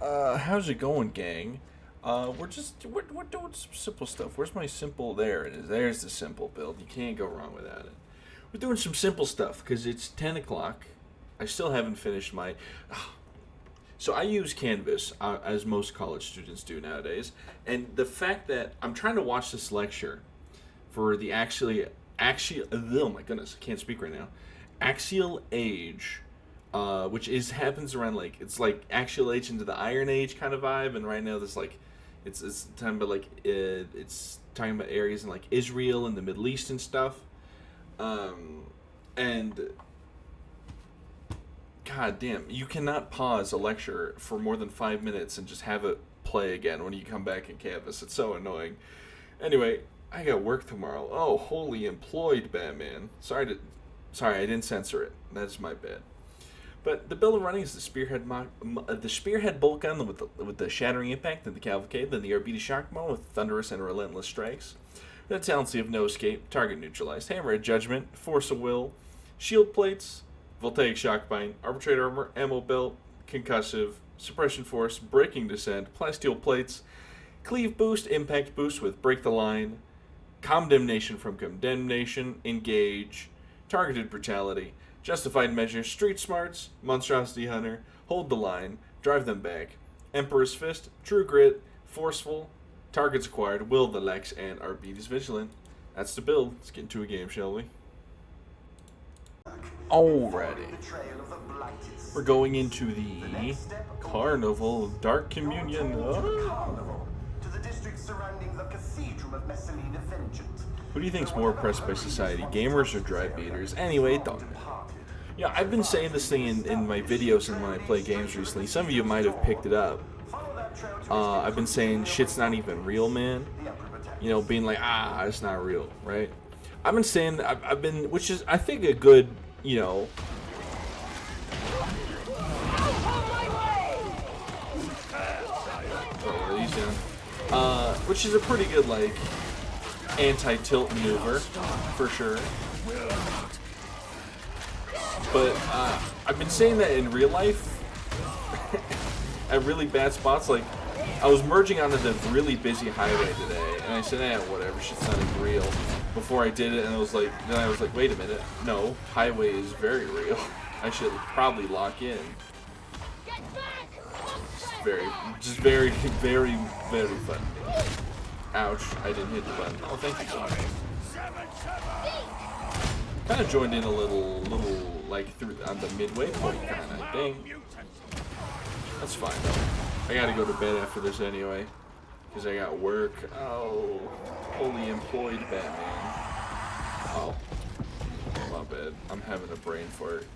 How's it going, gang? We're doing some simple stuff. Where's my simple? There it is. There's the simple build. You can't go wrong without it. We're doing some simple stuff because it's 10 o'clock. I still haven't finished my. So I use Canvas as most college students do nowadays, and the fact that I'm trying to watch this lecture for the actually, oh my goodness, I can't speak right now. Axial Age, which happens around it's like Axial Age into the Iron Age kind of vibe, and right now there's it's talking about it's talking about areas in like Israel and the Middle East and stuff, and god damn, you cannot pause a lecture for more than 5 minutes and just have it play again when you come back in Canvas. It's so annoying. Anyway, I got work tomorrow. Oh, holy employed Batman. Sorry, I didn't censor it. That's my bad. But the build I'm running is the Spearhead bolt gun with the shattering impact and the cavalcade, then the Arbites shockball with thunderous and relentless strikes. The talency of no escape, target neutralized, hammer of judgment, force of will, shield plates, voltaic shockbind, arbitrate armor, ammo belt, concussive, suppression force, braking descent, plasteel plates, cleave boost, impact boost with break the line, condemnation from condemnation, engage, targeted brutality, justified measure, street smarts, monstrosity hunter, hold the line, drive them back, emperor's fist, true grit, forceful, targets acquired, will the Lex, and Arbites vigilant. That's the build. Let's get into a game, shall we? Alrighty. We're going into the Carnival Dark Communion. Who do you think's more oppressed by society, gamers or drive beaters? Anyway, don't. Yeah, I've been saying this thing in my videos and when I play games recently. Some of you might have picked it up. I've been saying shit's not even real, man. You know, being like, it's not real, right? I've been saying, which is, I think, a good, you know. Oh, these down. Which is a pretty good, like, anti-tilt maneuver, for sure. But I've been saying that in real life, at really bad spots. Like, I was merging onto the really busy highway today, and I said, whatever, shit's not even real. Before I did it, and I was like, wait a minute, no, highway is very real. I should probably lock in. Just very, very, very fun. Ouch, I didn't hit the button. Oh, thank you so much. Kind of joined in a little, like, on the midway point kind of thing. That's fine, though. I gotta go to bed after this anyway, because I got work. Oh, fully employed Batman. Oh, my bad. I'm having a brain fart.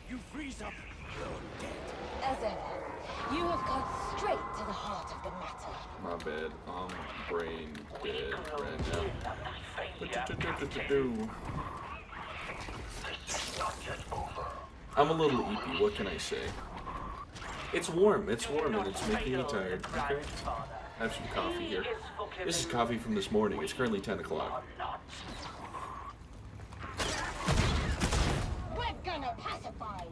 You freeze up. As ever, you have cut straight to the heart of the matter. My bad. Brain dead right now. I'm a little eepy, what can I say? It's warm, and it's making me tired. Okay? I have some coffee here. This is coffee from this morning. It's currently 10 o'clock. We're gonna pacify it.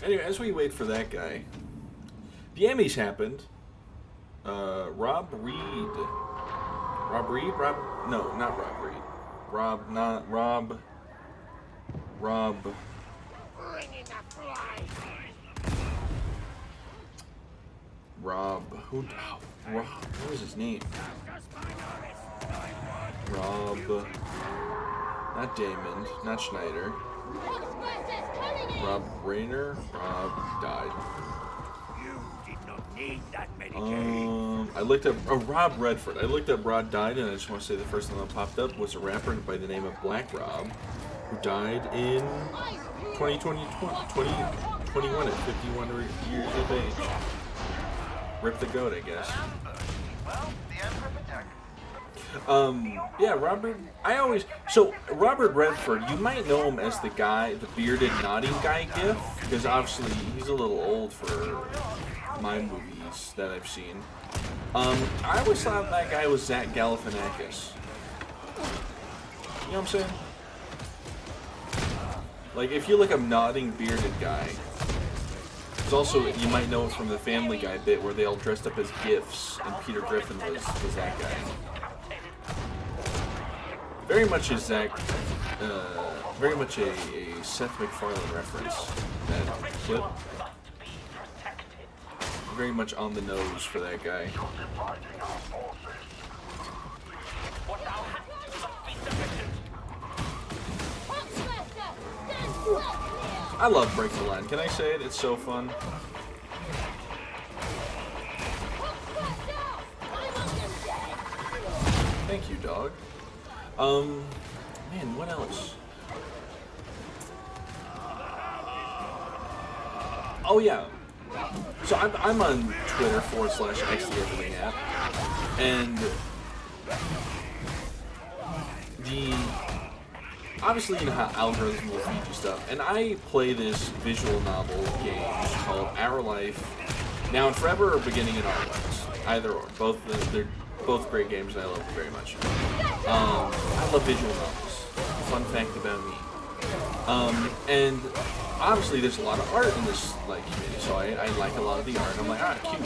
Anyway, as we wait for that guy, the Emmys happened. Rob Reed. No, not Rob Reed. Rob. Rob. What was his name? Rob. Not Damon. Not Schneider. Rob Rayner. Rob died. I looked up Rob Redford. I looked up Rob died, and I just want to say the first thing that popped up was a rapper by the name of Black Rob, who died in 2021 at 51 years of age. Rip the goat, I guess. Yeah, Robert Redford, you might know him as the guy, the bearded nodding guy gif, because obviously he's a little old for my movie movies that I've seen. I always thought that guy was Zach Galifianakis. You know what I'm saying? Like, if you look up nodding bearded guy, there's also, you might know it from the Family Guy bit where they all dressed up as GIFs, and Peter Griffin was that guy. Very much a Zach, very much a Seth MacFarlane reference, that clip. Very much on the nose for that guy. I love Break the Line. Can I say it? It's so fun. Thank you, dog. Man, what else? Oh yeah. So I'm on Twitter / X the Everything app, and obviously, you know how algorithms will feed you stuff, and I play this visual novel game called Our Life, Now and Forever, or Beginning in Our Lives. Either or. They're both great games, and I love them very much. I love visual novels. Fun fact about me. And obviously, there's a lot of art in this community, so I like a lot of the art. I'm like, cute.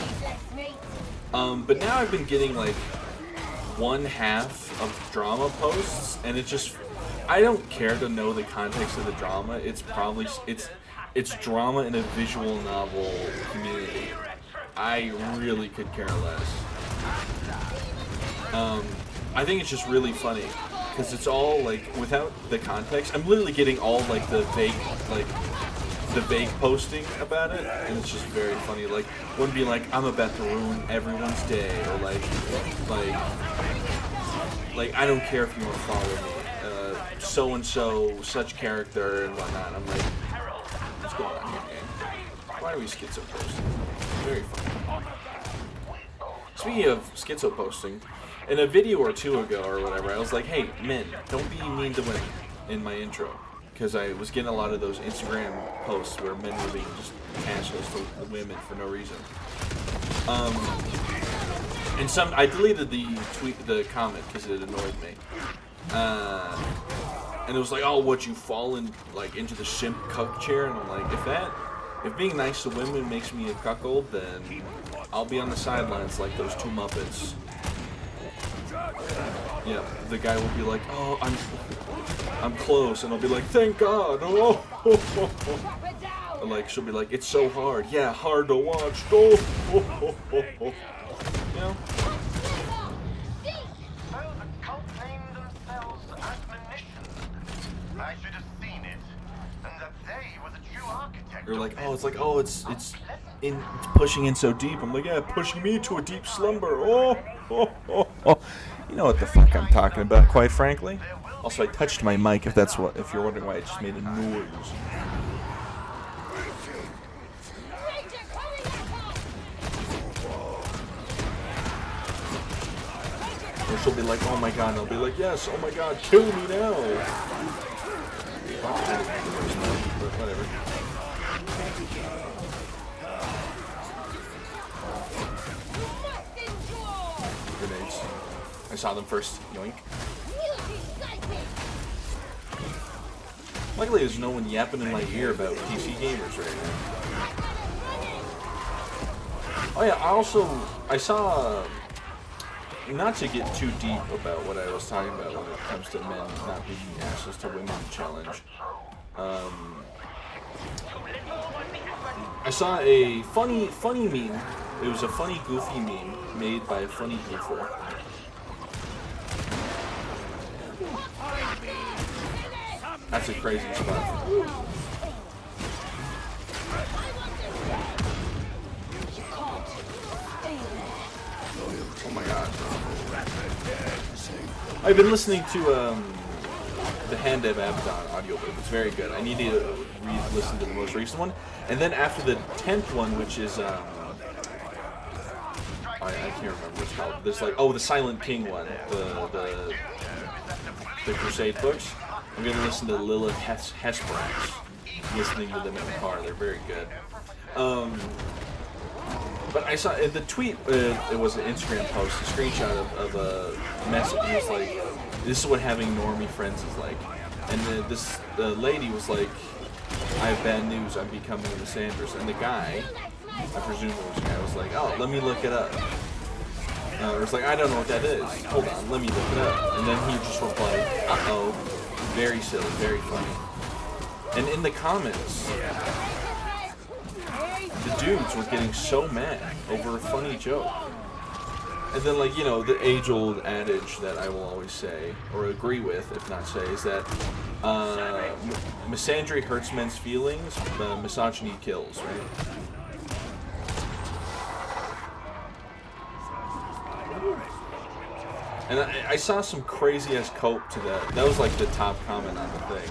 But now I've been getting like 1/2 of drama posts, and it just, I don't care to know the context of the drama. It's probably it's drama in a visual novel community. I really could care less. I think it's just really funny because it's all like without the context. I'm literally getting all like the vague posting about it, and it's just very funny. Like one be like, "I'm about to ruin everyone's day," or like I don't care if you want to follow me. So and so, such character and whatnot. I'm like, what's going on here, gang? Why are we schizo posting? Very funny. Speaking of schizo posting, in a video or two ago or whatever, I was like, hey, men, don't be mean to women in my intro. Because I was getting a lot of those Instagram posts where men were being just assholes to women for no reason. And I deleted the comment because it annoyed me. And it was like, oh, what, you fallen like into the simp cuck chair? And I'm like, if being nice to women makes me a cuckold, then I'll be on the sidelines like those two Muppets. Yeah, the guy will be like, oh, I'm close, and I'll be like, thank God. Oh, and like she'll be like, it's so hard. Yeah, hard to watch. Oh, you know. I should have seen it, and that they were the true architect. You're like, oh, it's pushing in so deep. I'm like, yeah, pushing me to a deep slumber. Oh. You know what the fuck I'm talking about, quite frankly. Also, I touched my mic. If you're wondering why I just made a noise. Or she'll be like, oh my God, and I'll be like, yes, oh my God, kill me now. But whatever. Grenades. I saw them first. Yoink. Luckily, there's no one yapping in my ear about PC gamers right now. Oh yeah, I saw, not to get too deep about what I was talking about when it comes to men not being assholes to women challenge. I saw a funny meme. It was a funny, goofy meme made by a funny goofer. That's a crazy spot. Oh my God. I've been listening to the Hand of Abaddon audiobook. It's very good. I need to listen to the most recent one. And then after the 10th one, which is I can't remember what it's called. There's like, the Silent King one, the Crusade books. I'm gonna listen to Lilith Hesperus. Listening to them in the car, they're very good. But I saw the tweet. It was an Instagram post, a screenshot of a message. It was like, "This is what having normie friends is like." And the lady was like, "I have bad news. I'm becoming a misandrist." And the guy, I presume it was a guy, was like, "Oh, let me look it up." It was like, "I don't know what that is. Hold on, let me look it up." And then he just replied, "Uh-oh, very silly, very funny." And in the comments, the dudes were getting so mad over a funny joke. And then, like, you know, the age-old adage that I will always say, or agree with, if not say, is that misandry hurts men's feelings, misogyny kills, right? And I saw some crazy-ass cope to that. That was, like, the top comment on the thing.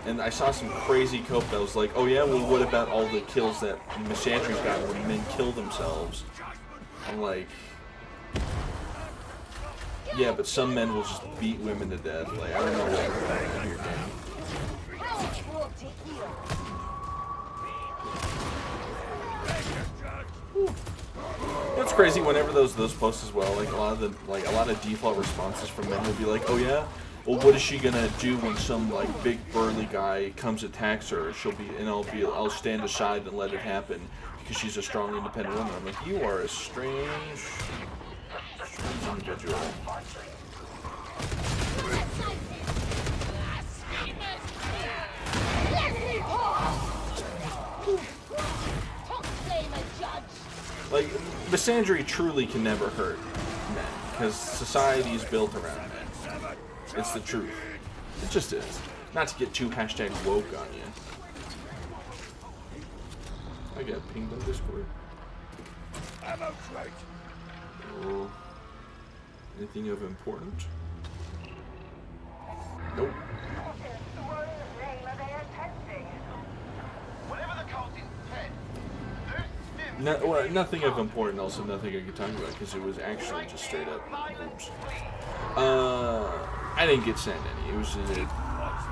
And I saw some crazy cope that was like, "Oh yeah, well what about all the kills that misandry's got when men kill themselves?" I'm like, yeah, but some men will just beat women to death. Like, I don't know what you're doing in your game. It's crazy whenever those posts as well. Like a lot of default responses from men will be like, "Oh yeah, well what is she gonna do when some like big burly guy comes attacks her? I'll stand aside and let it happen because she's a strong independent woman." I'm like, you are a strange individual. Like, misandry truly can never hurt men, because society is built around men. It's the truth. It just is. Not to get too #woke on you. I got pinged on Discord. Oh. Anything of important? Nope. Nothing of important, also nothing I could talk about, because it was actually just straight up boobs. I didn't get sent any. It was just,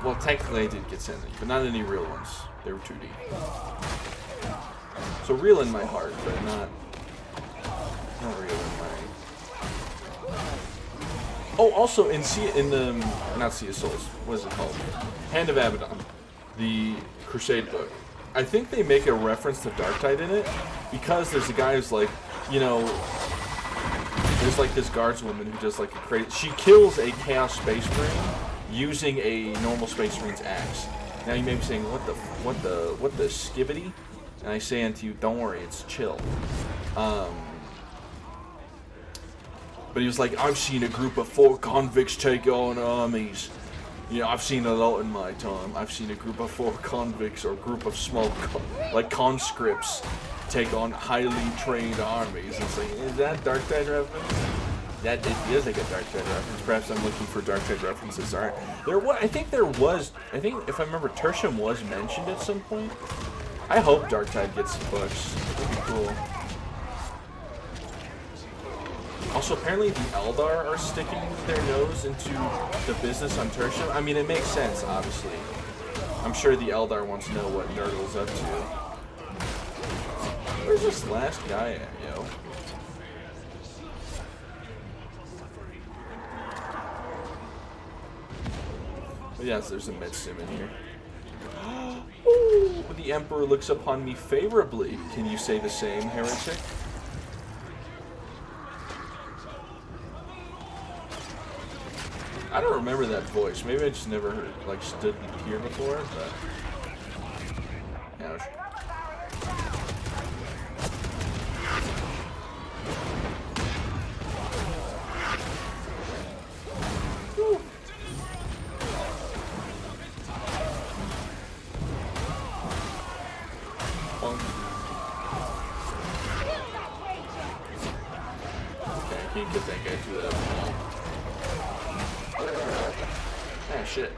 well, technically I did get sent any, but not any real ones. They were 2D. So real in my heart, but not real in my... Oh, also in the not Sea of Souls, what is it called? Hand of Abaddon, the Crusade book. I think they make a reference to Darktide in it, because there's a guy who's like, you know, there's like this guardswoman who does like a crazy... She kills a Chaos Space Marine using a normal Space Marine's axe. Now you may be saying, what the skibbity? And I say unto you, don't worry, it's chill. But he was like, I've seen a group of 4 convicts take on armies. You know, I've seen a lot in my time. I've seen a group of 4 convicts or a group of small, conscripts take on highly trained armies. It's like, is that Darktide reference? That is like a Darktide reference. Perhaps I'm looking for Darktide references. Alright. I think if I remember, Tertium was mentioned at some point. I hope Darktide gets some books. That'd be cool. Also, apparently the Eldar are sticking their nose into the business on Tertium. I mean, it makes sense, obviously. I'm sure the Eldar wants to know what Nurgle's up to. Where's this last guy at, yo? But yes, there's a med sim in here. Ooh, the Emperor looks upon me favorably. Can you say the same, heretic? I don't remember that voice. Maybe I just never heard, stood here before, but... Ouch. Woo. Okay, I can't get that guy through that wall. Ah, shit.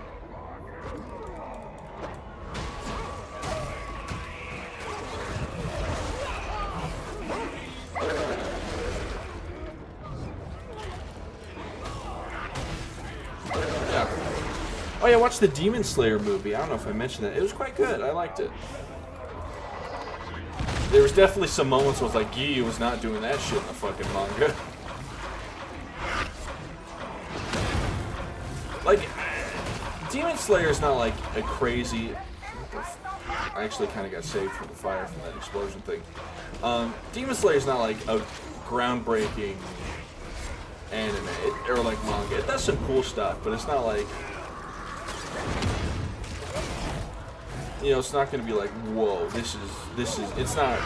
Yeah. Oh yeah, watch the Demon Slayer movie. I don't know if I mentioned that. It was quite good. I liked it. There was definitely some moments where I was like, Yi was not doing that shit in the fucking manga. Like, Demon Slayer is not like a crazy... I actually kind of got saved from the fire from that explosion thing. Demon Slayer is not like a groundbreaking anime, or like manga. It does some cool stuff, but it's not like... You know, it's not going to be like, whoa, this is, it's not,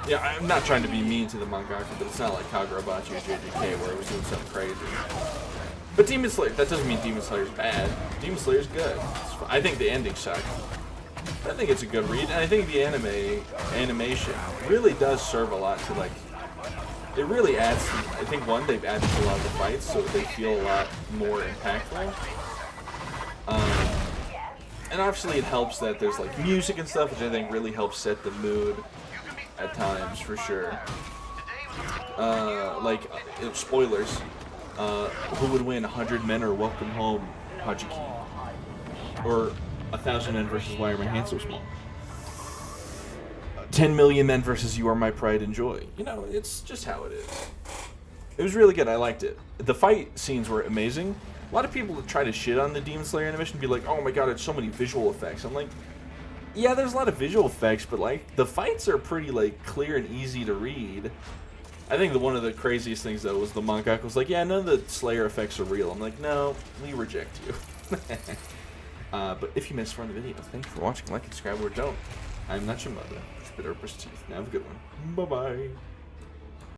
yeah, I'm not trying to be mean to the mangaka, but it's not like Kagurabachi or JJK where it was doing something crazy. But Demon Slayer, that doesn't mean Demon Slayer's bad. Demon Slayer's good. I think the ending sucked. I think it's a good read, and I think the animation really does serve a lot to, like, it really adds to, I think, one, they've added to a lot of the fights, so they feel a lot more impactful. And obviously it helps that there's like music and stuff, which I think really helps set the mood at times, for sure. Spoilers. Who would win, 100 men or Welcome Home, Hajiki? Or 1,000 men versus Why Are My Hands So Small? 10 million men versus You Are My Pride and Joy. You know, it's just how it is. It was really good. I liked it. The fight scenes were amazing. A lot of people try to shit on the Demon Slayer animation and be like, oh my god, it's so many visual effects. I'm like, yeah, there's a lot of visual effects, but like, the fights are pretty like clear and easy to read. I think one of the craziest things though was the mangaka was like, yeah, none of the Slayer effects are real. I'm like, no, we reject you. But if you missed from the video, thank you for watching. Like and subscribe or don't. I'm not your mother. Spit or brush teeth. Now have a good one. Bye-bye.